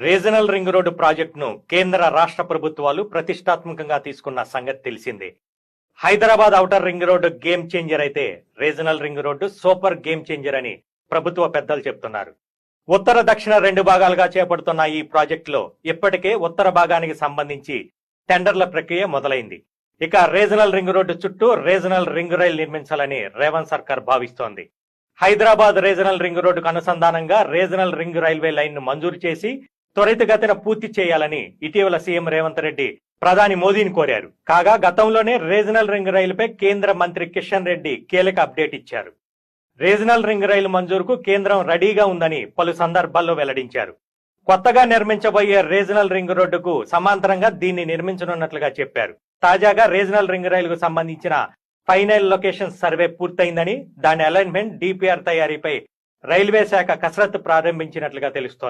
Regional ring road ప్రాజెక్టును కేంద్ర రాష్ట్ర ప్రభుత్వాలు ప్రతిష్టాత్మకంగా తీసుకున్న సంగతి తెలిసిందే. Hyderabad outer ring road game changer అయితే regional ring road super game changer అని ప్రభుత్వ పెద్దలు చెప్తున్నారు. ఉత్తర దక్షిణ రెండు భాగాలుగా చేపడుతున్న ఈ ప్రాజెక్టులో ఇప్పటికే ఉత్తర భాగానికి సంబంధించి టెండర్ల ప్రక్రియ మొదలైంది. ఇక రీజనల్ రింగ్ రోడ్డు చుట్టూ రీజనల్ రింగ్ రైల్ నిర్మించాలని రేవంత్ సర్కార్ భావిస్తోంది. హైదరాబాద్ రీజనల్ రింగ్ రోడ్డుకు అనుసంధానంగా రీజనల్ రింగ్ రైల్వే లైన్ ను మంజూరు చేసి త్వరితగతిన పూర్తి చేయాలని ఇటీవల సీఎం రేవంత్ రెడ్డి ప్రధాని మోదీని కోరారు. కాగా గతంలోనే రీజనల్ రింగ్ రైలుపై కేంద్ర మంత్రి కిషన్ రెడ్డి కీలక అప్డేట్ ఇచ్చారు. రీజనల్ రింగ్ రైలు మంజూరుకు కేంద్రం రెడీగా ఉందని పలు సందర్భాల్లో వెల్లడించారు. కొత్తగా నిర్మించబోయే రీజనల్ రింగ్ రోడ్డుకు సమాంతరంగా దీన్ని నిర్మించనున్నట్లుగా చెప్పారు. తాజాగా రీజనల్ రింగ్ రైలుకు సంబంధించిన ఫైనల్ లొకేషన్ సర్వే పూర్తయిందని, దాని అలైన్మెంట్, డిపిఆర్ తయారీపై రైల్వే శాఖ కసరత్తు ప్రారంభించినట్లుగా తెలుస్తోంది.